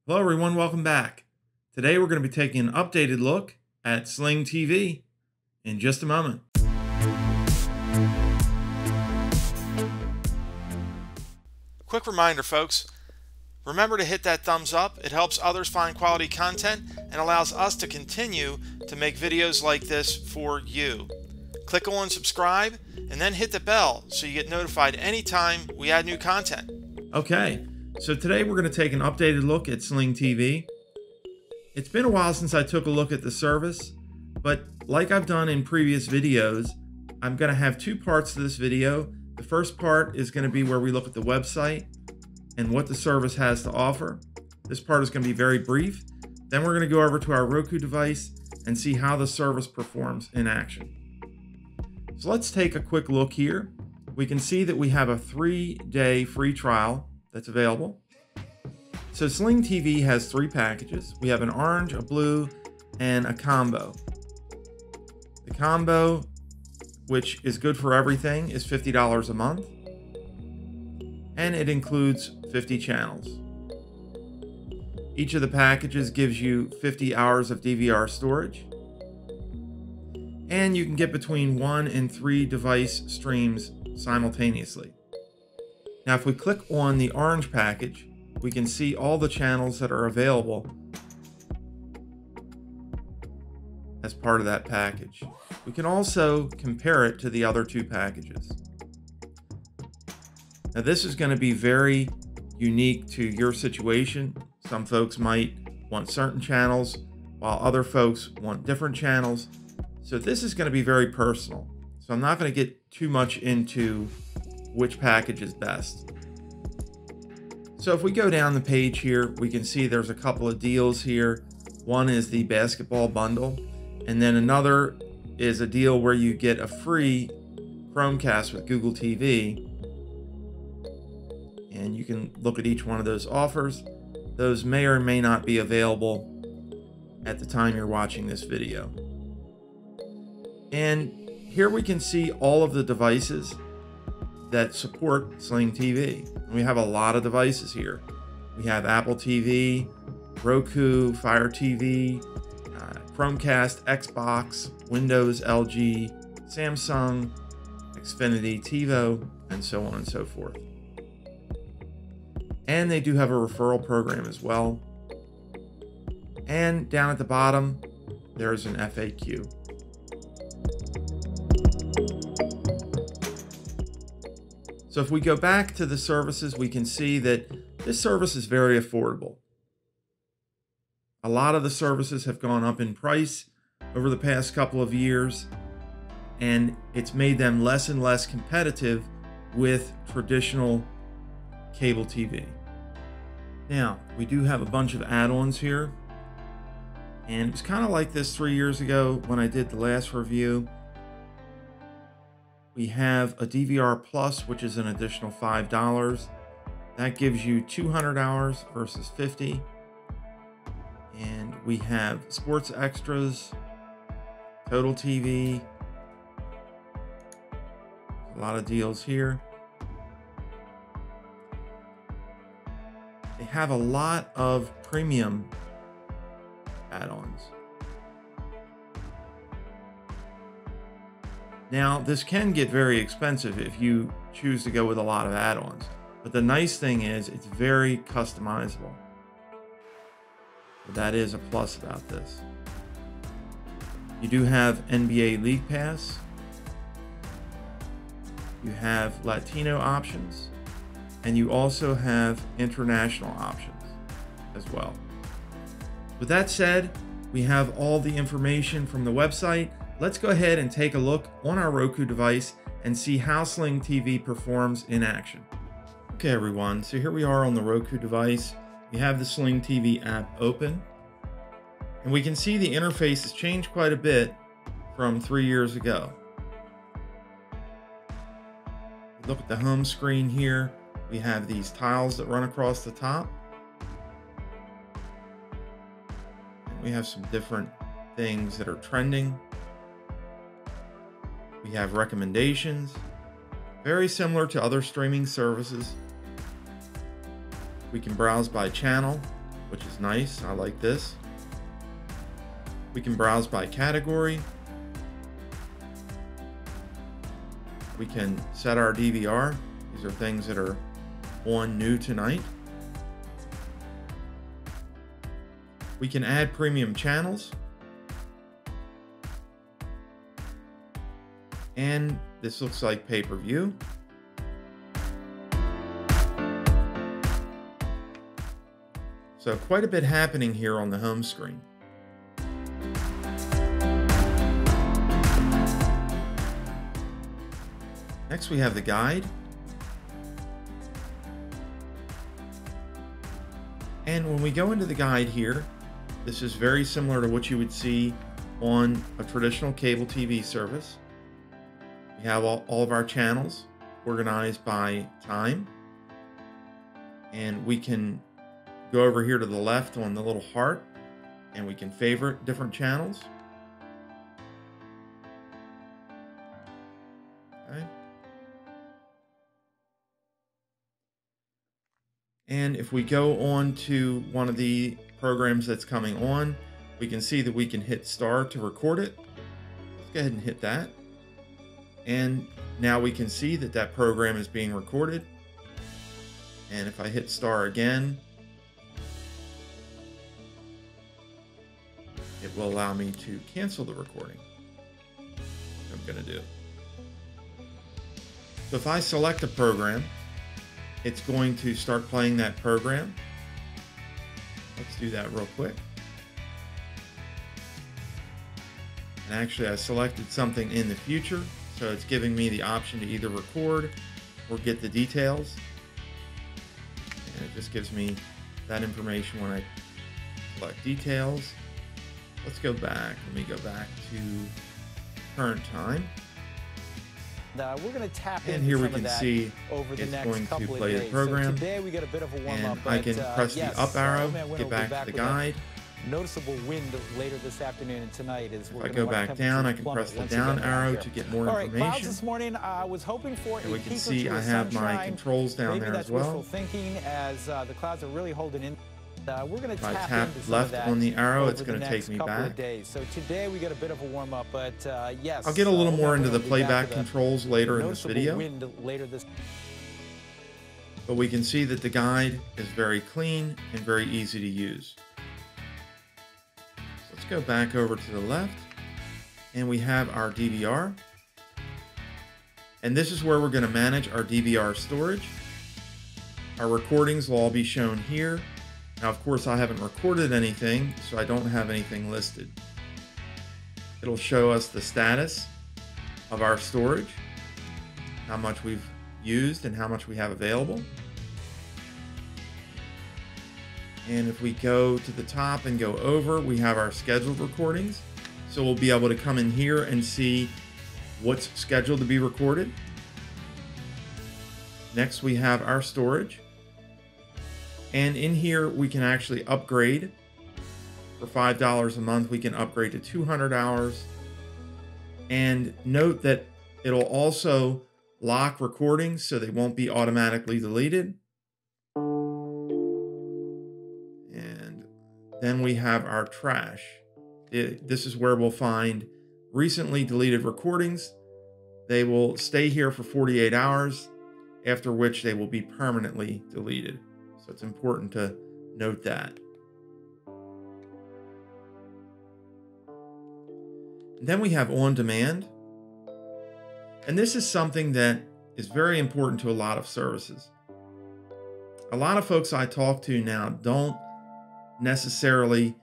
Hello everyone, welcome back. Today we're going to be taking an updated look at Sling TV in just a moment. Quick reminder, folks. Remember to hit that thumbs up. It helps others find quality content and allows us to continue to make videos like this for you. Click on subscribe and then hit the bell so you get notified anytime we add new content. Okay, so today we're going to take an updated look at Sling TV. It's been a while since I took a look at the service, but like I've done in previous videos, I'm going to have two parts to this video. The first part is going to be where we look at the website and what the service has to offer. This part is going to be very brief. Then we're going to go over to our Roku device and see how the service performs in action. So let's take a quick look here. We can see that we have a 3-day free trial that's available. So Sling TV has 3 packages. We have an orange, a blue, and a combo. The combo, which is good for everything, is $50 a month. And it includes 50 channels. Each of the packages gives you 50 hours of DVR storage. And you can get between 1 and 3 device streams simultaneously. Now, if we click on the orange package, we can see all the channels that are available as part of that package. We can also compare it to the other 2 packages. Now, this is going to be very unique to your situation. Some folks might want certain channels, while other folks want different channels. So this is going to be very personal. So I'm not going to get too much into which package is best. So if we go down the page here, we can see there's a couple of deals here. One is the basketball bundle, and then another is a deal where you get a free Chromecast with Google TV. And you can look at each one of those offers. Those may or may not be available at the time you're watching this video. And here we can see all of the devices that support Sling TV. We have a lot of devices here. We have Apple TV, Roku, Fire TV, Chromecast, Xbox, Windows, LG, Samsung, Xfinity, TiVo, and so on and so forth. And they do have a referral program as well. And down at the bottom, there's an FAQ. So if we go back to the services, we can see that this service is very affordable. A lot of the services have gone up in price over the past couple of years, and it's made them less and less competitive with traditional cable TV. Now, we do have a bunch of add-ons here, and it was kind of like this 3 years ago when I did the last review. We have a DVR Plus, which is an additional $5. That gives you 200 hours versus 50. And we have sports extras, total TV, a lot of deals here. They have a lot of premium add-ons. Now, this can get very expensive if you choose to go with a lot of add-ons, but the nice thing is it's very customizable. So that is a plus about this. You do have NBA League Pass. You have Latino options, and you also have international options as well. With that said, we have all the information from the website. Let's go ahead and take a look on our Roku device and see how Sling TV performs in action. Okay everyone, so here we are on the Roku device. We have the Sling TV app open, and we can see the interface has changed quite a bit from 3 years ago. Look at the home screen here. We have these tiles that run across the top. And we have some different things that are trending. We have recommendations, very similar to other streaming services. We can browse by channel, which is nice. I like this. We can browse by category. We can set our DVR. These are things that are on new tonight. We can add premium channels. And this looks like pay-per-view. So quite a bit happening here on the home screen. Next we have the guide. And when we go into the guide here, this is very similar to what you would see on a traditional cable TV service. We have all of our channels organized by time. And we can go over here to the left on the little heart and we can favorite different channels. Okay. And if we go on to one of the programs that's coming on, we can see that we can hit star to record it. Let's go ahead and hit that. And now we can see that that program is being recorded. And if I hit star again, it will allow me to cancel the recording. Which I'm going to do. So if I select a program, it's going to start playing that program. Let's do that real quick. And actually I selected something in the future, so it's giving me the option to either record or get the details. And it just gives me that information when I select details. Let's go back. Let me go back to current time. We're going to tap and into here we some can of that see over the it's next going to couple play of the days. program. So today we got a bit of a warm-up, and I can press the up arrow, get back to the guide. Noticeable wind later this afternoon and tonight is if I go back down, I can press the down arrow to get more information. All right, clouds this morning. I was hoping for and we can see I have my controls down there as well. Maybe that's wishful thinking, as the clouds are really holding in. We're going to tap left on the arrow, it's going to take me back. So today we got a bit of a warm up, but yes. I'll get a little more into the playback controls later in this video. But we can see that the guide is very clean and very easy to use. So let's go back over to the left and we have our DVR. And this is where we're going to manage our DVR storage. Our recordings will all be shown here. Now, of course, I haven't recorded anything, so I don't have anything listed. It'll show us the status of our storage, how much we've used and how much we have available. And if we go to the top and go over, we have our scheduled recordings. So we'll be able to come in here and see what's scheduled to be recorded. Next, we have our storage. And in here, we can actually upgrade. For $5 a month, we can upgrade to 200 hours. And note that it'll also lock recordings so they won't be automatically deleted. And then we have our trash. This is where we'll find recently deleted recordings. They will stay here for 48 hours, after which they will be permanently deleted. So it's important to note that. And then we have on demand. And this is something that is very important to a lot of services. A lot of folks I talk to now don't necessarily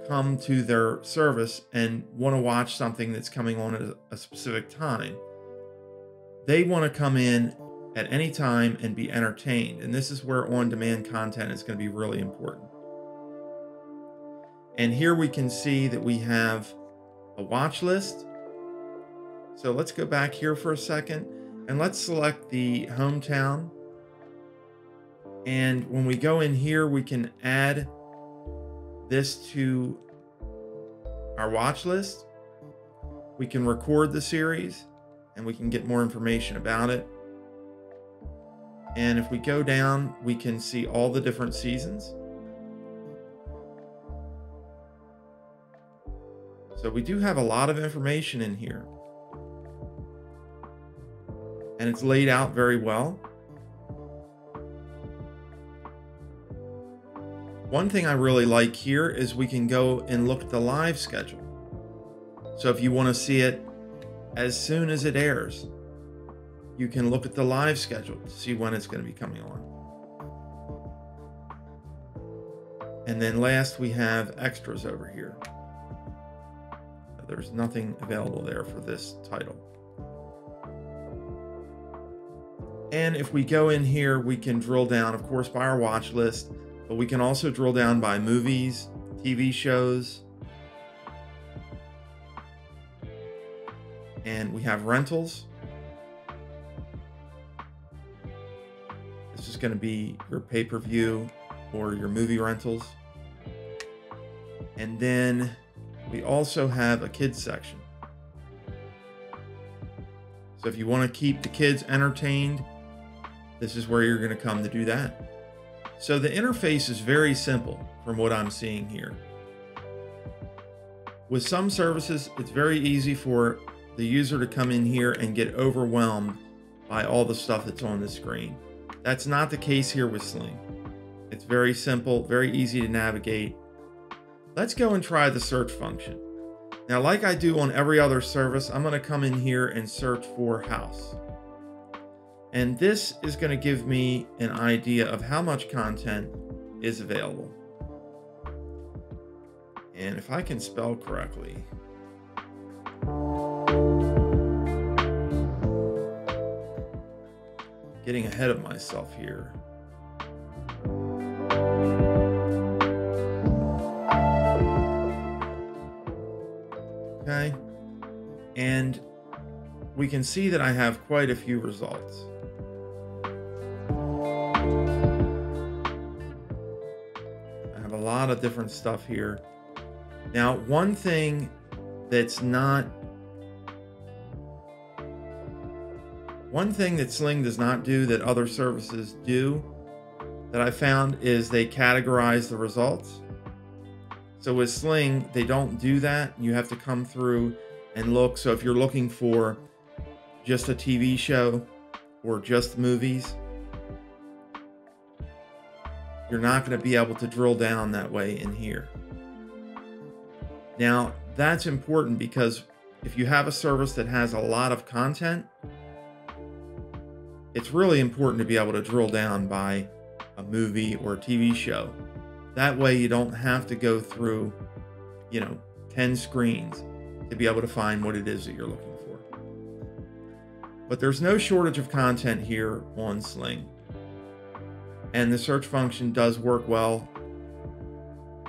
come to their service and want to watch something that's coming on at a specific time. They want to come in at any time and be entertained. And this is where on-demand content is going to be really important. And here we can see that we have a watch list. So let's go back here for a second and let's select the hometown. And when we go in here, we can add this to our watch list. We can record the series and we can get more information about it. And if we go down, we can see all the different seasons. So we do have a lot of information in here. And it's laid out very well. One thing I really like here is we can go and look at the live schedule. So if you want to see it as soon as it airs, you can look at the live schedule to see when it's going to be coming on. And then last we have extras over here. There's nothing available there for this title. And if we go in here, we can drill down, of course, by our watch list, but we can also drill down by movies, TV shows, and we have rentals. This is going to be your pay-per-view or your movie rentals. And then we also have a kids section. So if you want to keep the kids entertained, this is where you're going to come to do that. So the interface is very simple from what I'm seeing here. With some services, it's very easy for the user to come in here and get overwhelmed by all the stuff that's on the screen. That's not the case here with Sling. It's very simple, very easy to navigate. Let's go and try the search function. Now, like I do on every other service, I'm going to come in here and search for house. And this is going to give me an idea of how much content is available. And if I can spell correctly, getting ahead of myself here. Okay, and we can see that I have quite a few results. I have a lot of different stuff here. Now, one thing that Sling does not do that other services do that I found is they categorize the results. So with Sling, they don't do that. You have to come through and look. So if you're looking for just a TV show or just movies, you're not going to be able to drill down that way in here. Now, that's important because if you have a service that has a lot of content, it's really important to be able to drill down by a movie or a TV show. That way you don't have to go through, 10 screens to be able to find what it is that you're looking for. But there's no shortage of content here on Sling. And the search function does work well.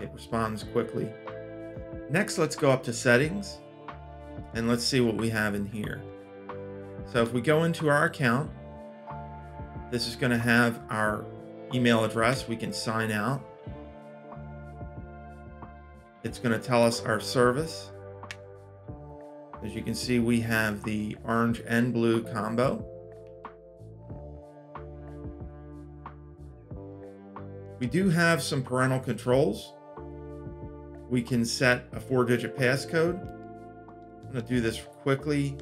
It responds quickly. Next, let's go up to settings and let's see what we have in here. So if we go into our account, this is going to have our email address. We can sign out. It's going to tell us our service. As you can see, we have the orange and blue combo. We do have some parental controls. We can set a 4-digit passcode. I'm going to do this quickly.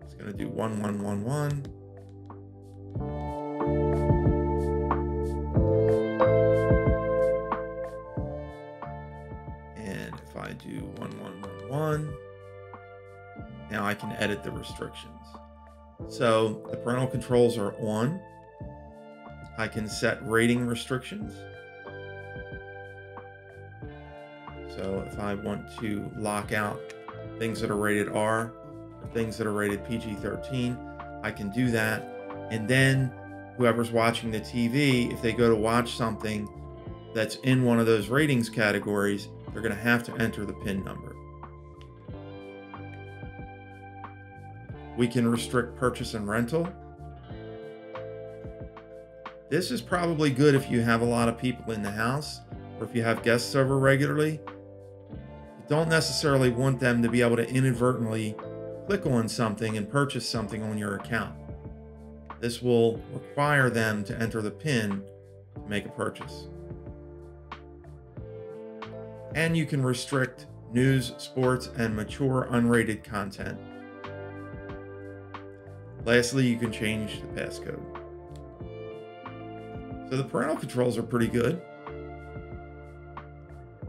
It's going to do 1111. And if I do 1111, now I can edit the restrictions. So the parental controls are on. I can set rating restrictions. So if I want to lock out things that are rated R or things that are rated PG-13, I can do that. And then whoever's watching the TV, if they go to watch something that's in one of those ratings categories, they're going to have to enter the PIN number. We can restrict purchase and rental. This is probably good if you have a lot of people in the house or if you have guests over regularly. You don't necessarily want them to be able to inadvertently click on something and purchase something on your account. This will require them to enter the PIN to make a purchase. And you can restrict news, sports, and mature unrated content. Lastly, you can change the passcode. So the parental controls are pretty good.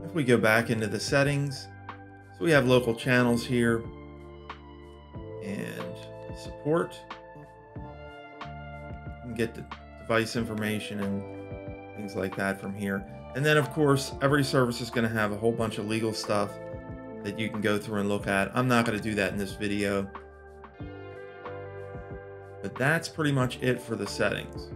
If we go back into the settings, so we have local channels here and support. You can get the device information and things like that from here. And then of course, every service is going to have a whole bunch of legal stuff that you can go through and look at. I'm not going to do that in this video. But that's pretty much it for the settings.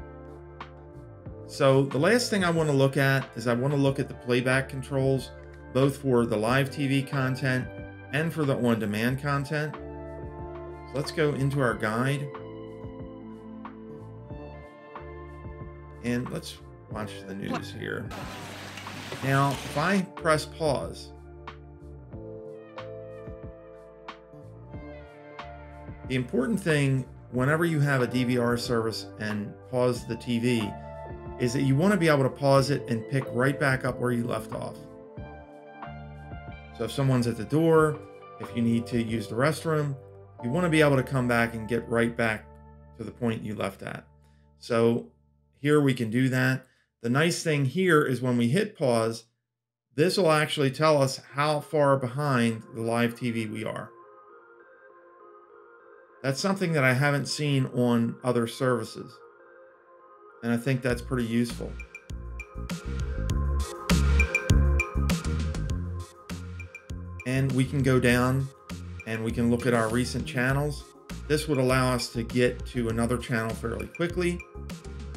So the last thing I want to look at is I want to look at the playback controls, both for the live TV content and for the on-demand content. So let's go into our guide. And let's watch the news here. Now, if I press pause, the important thing whenever you have a DVR service and pause the TV is that you want to be able to pause it and pick right back up where you left off. So if someone's at the door, if you need to use the restroom, you want to be able to come back and get right back to the point you left at. So here we can do that. The nice thing here is when we hit pause, this will actually tell us how far behind the live TV we are. That's something that I haven't seen on other services, and I think that's pretty useful. And we can go down and we can look at our recent channels. This would allow us to get to another channel fairly quickly.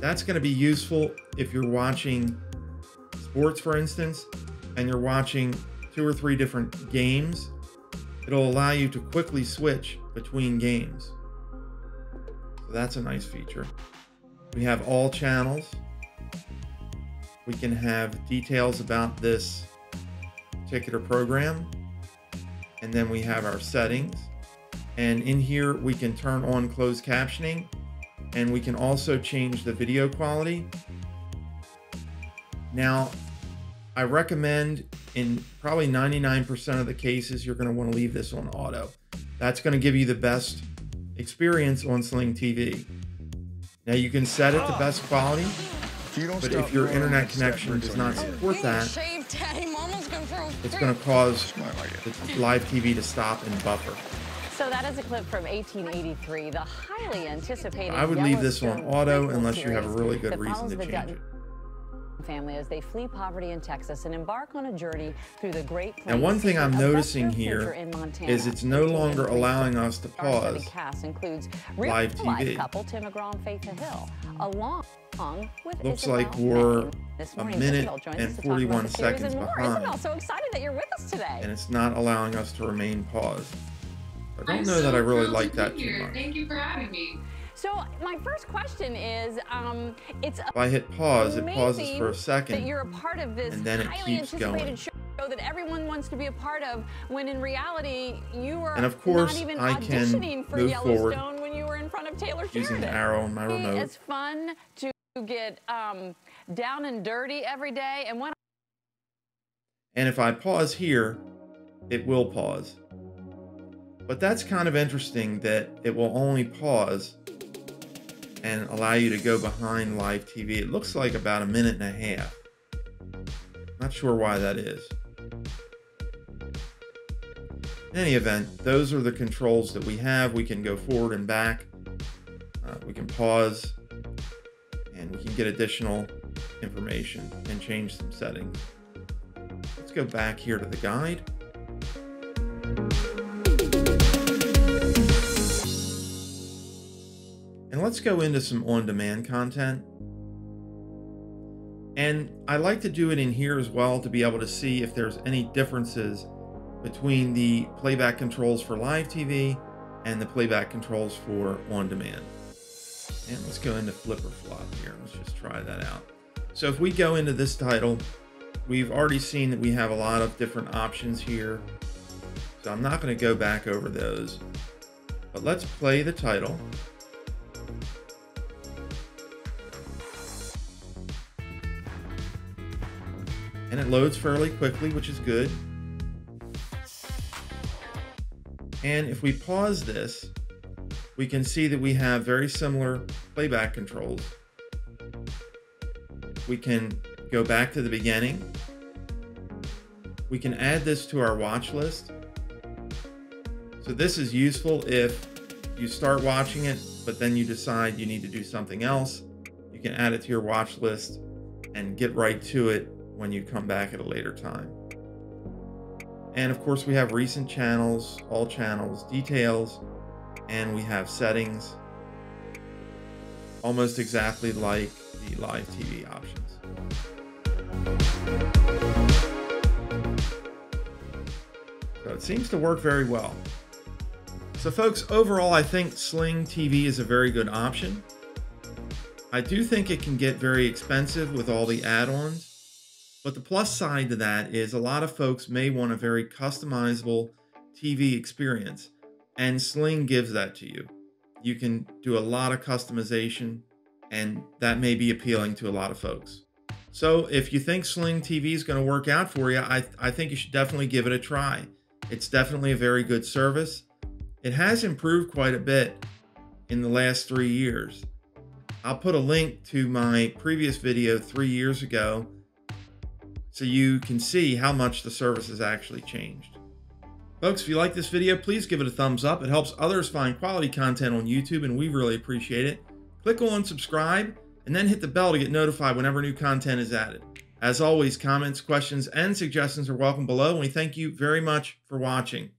That's going to be useful if you're watching sports, for instance, and you're watching 2 or 3 different games. It'll allow you to quickly switch between games. So that's a nice feature. We have all channels. We can have details about this particular program. And then we have our settings. And in here, we can turn on closed captioning. And we can also change the video quality. Now, I recommend in probably 99% of the cases, you're going to want to leave this on auto. That's going to give you the best experience on Sling TV. Now you can set it to best quality, but if your internet connection does not support that, it's going to cause the live TV to stop and buffer. So that is a clip from 1883, the highly anticipated I would leave this on auto unless you have a really good reason to change it. Family as they flee poverty in Texas and embark on a journey through the Great Plains. Now, one thing I'm noticing here is it's no longer allowing us to pause live TV. Couple Tim McGraw and Faith Hill, along with looks like we're a minute and 41 seconds behind. Isabel, so excited that you're with us today. And it's not allowing us to remain paused. I don't know that I really like that too much. Thank you for having me. So my first question is, it's if I hit pause, it pauses for a second, that you're a part of this and then it highly keeps anticipated going. show that everyone wants to be a part of, when in reality you were And of course, not even I can auditioning for move Yellowstone forward when you were in front of Taylor using Sheridan. the arrow on my remote. It's fun to get down and dirty every day, And if I pause here, it will pause. But that's kind of interesting that it will only pause and allow you to go behind live TV. It looks like about 1.5 minutes. Not sure why that is. In any event, those are the controls that we have. We can go forward and back. We can pause, and we can get additional information and change some settings. Let's go back here to the guide. And let's go into some on-demand content. And I like to do it in here as well to be able to see if there's any differences between the playback controls for live TV and the playback controls for on-demand. And let's go into flip or flop here. Let's just try that out. So if we go into this title, we've already seen that we have a lot of different options here. So I'm not going to go back over those. But let's play the title. And it loads fairly quickly, which is good. And if we pause this, we can see that we have very similar playback controls. We can go back to the beginning. We can add this to our watch list. So this is useful if you start watching it, but then you decide you need to do something else. You can add it to your watch list and get right to it when you come back at a later time. And of course, we have recent channels, all channels, details, and we have settings, almost exactly like the live TV options. So it seems to work very well. So folks, overall, I think Sling TV is a very good option. I do think it can get very expensive with all the add-ons, but the plus side to that is a lot of folks may want a very customizable TV experience, and Sling gives that to you. You can do a lot of customization, and that may be appealing to a lot of folks. So if you think Sling TV is going to work out for you, I think you should definitely give it a try. It's definitely a very good service. It has improved quite a bit in the last 3 years. I'll put a link to my previous video 3 years ago so you can see how much the service has actually changed. Folks, if you like this video, please give it a thumbs up. It helps others find quality content on YouTube, and we really appreciate it. Click on subscribe, and then hit the bell to get notified whenever new content is added. As always, comments, questions, and suggestions are welcome below, and we thank you very much for watching.